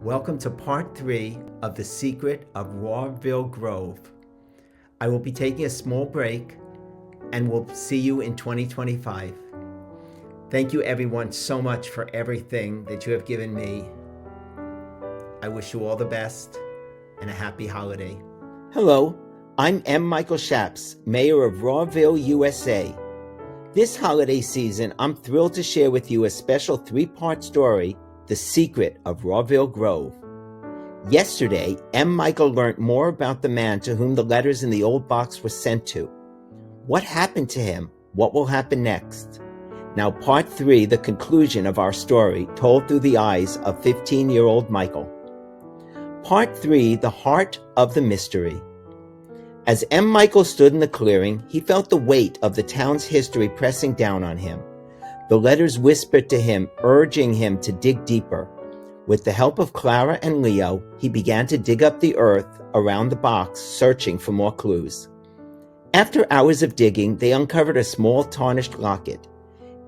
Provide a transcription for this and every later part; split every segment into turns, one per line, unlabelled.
Welcome to part 3 of The Secret of Rawville Grove. I will be taking a small break and we'll see you in 2025. Thank you everyone so much for everything that you have given me. I wish you all the best and a happy holiday. Hello, I'm Mjwcptsd, Mayor of Rawville, USA. This holiday season, I'm thrilled to share with you a special 3-part story, The Secret of Rawville Grove. Yesterday, Michael learned more about the man to whom the letters in the old box were sent to. What happened to him? What will happen next? Now, part 3, the conclusion of our story, told through the eyes of 15-year-old Michael. Part 3, the heart of the mystery. As Michael stood in the clearing, he felt the weight of the town's history pressing down on him. The letters whispered to him, urging him to dig deeper. With the help of Clara and Leo, he began to dig up the earth around the box, searching for more clues. After hours of digging, they uncovered a small tarnished locket.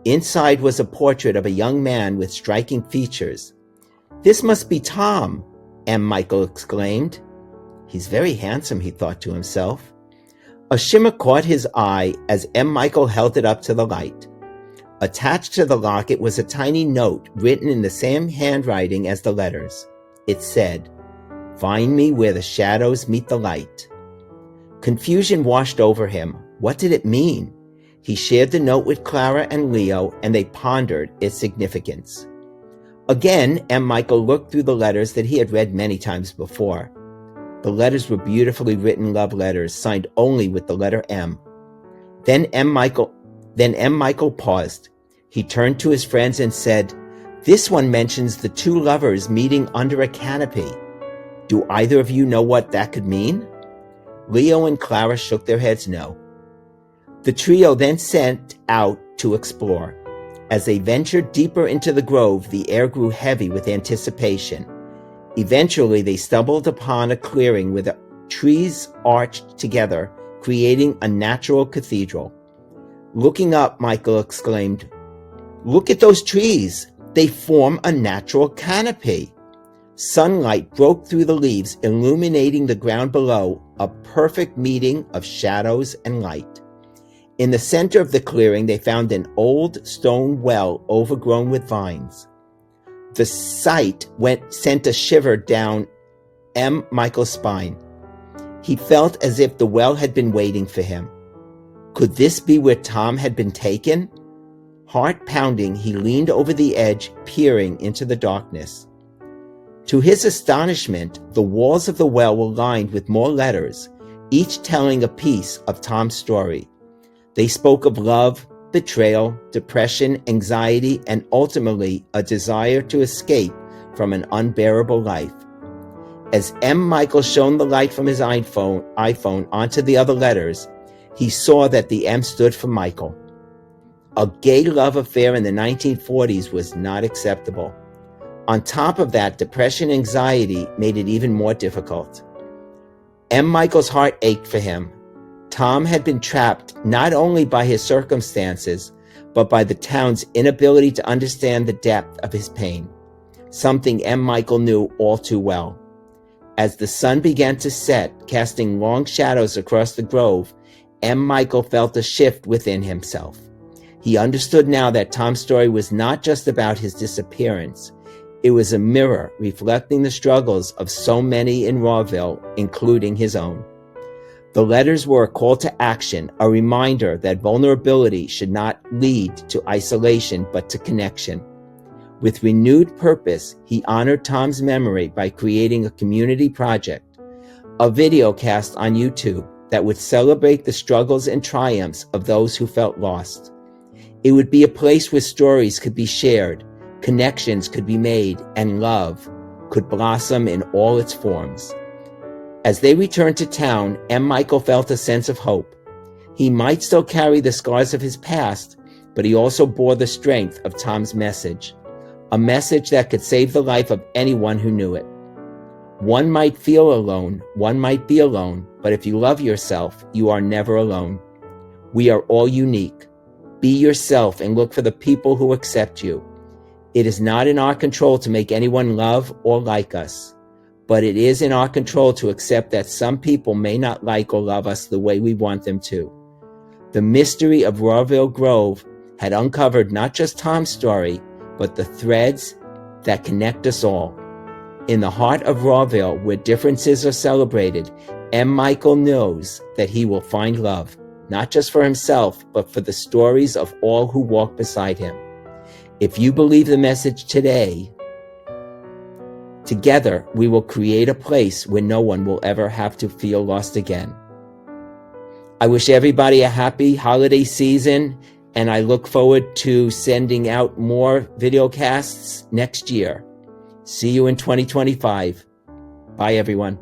Inside was a portrait of a young man with striking features. "This must be Tom," Michael exclaimed. "He's very handsome," he thought to himself. A shimmer caught his eye as Michael held it up to the light. Attached to the locket was a tiny note written in the same handwriting as the letters. It said, "Find me where the shadows meet the light." Confusion washed over him. What did it mean? He shared the note with Clara and Leo, and they pondered its significance. Again, Michael looked through the letters that he had read many times before. The letters were beautifully written love letters, signed only with the letter M. Then Michael paused. He turned to his friends and said, "This one mentions the 2 lovers meeting under a canopy. Do either of you know what that could mean?" Leo and Clara shook their heads no. The trio then set out to explore. As they ventured deeper into the grove, the air grew heavy with anticipation. Eventually, they stumbled upon a clearing where the trees arched together, creating a natural cathedral. Looking up, Michael exclaimed, "Look at those trees! They form a natural canopy." Sunlight broke through the leaves, illuminating the ground below, a perfect meeting of shadows and light. In the center of the clearing, they found an old stone well overgrown with vines. The sight sent a shiver down Michael's spine. He felt as if the well had been waiting for him. Could this be where Tom had been taken? Heart pounding, he leaned over the edge, peering into the darkness. To his astonishment, the walls of the well were lined with more letters, each telling a piece of Tom's story. They spoke of love, betrayal, depression, anxiety, and ultimately a desire to escape from an unbearable life. As Michael shone the light from his iPhone onto the other letters, he saw that the M stood for Michael. A gay love affair in the 1940s was not acceptable. On top of that, depression and anxiety made it even more difficult. Michael's heart ached for him. Tom had been trapped not only by his circumstances, but by the town's inability to understand the depth of his pain, something Michael knew all too well. As the sun began to set, casting long shadows across the grove, Michael felt a shift within himself. He understood now that Tom's story was not just about his disappearance. It was a mirror reflecting the struggles of so many in Rawville, including his own. The letters were a call to action, a reminder that vulnerability should not lead to isolation but to connection. With renewed purpose, he honored Tom's memory by creating a community project, a video cast on YouTube that would celebrate the struggles and triumphs of those who felt lost. It would be a place where stories could be shared, connections could be made, and love could blossom in all its forms. As they returned to town, Michael felt a sense of hope. He might still carry the scars of his past, but he also bore the strength of Tom's message, a message that could save the life of anyone who knew it. One might feel alone, one might be alone, but if you love yourself, you are never alone. We are all unique. Be yourself and look for the people who accept you. It is not in our control to make anyone love or like us, but it is in our control to accept that some people may not like or love us the way we want them to. The mystery of Rawville Grove had uncovered not just Tom's story, but the threads that connect us all. In the heart of Rawville, where differences are celebrated, M. Michael knows that he will find love, not just for himself, but for the stories of all who walk beside him. If you believe the message today, together we will create a place where no one will ever have to feel lost again. I wish everybody a happy holiday season, and I look forward to sending out more videocasts next year. See you in 2025. Bye, everyone.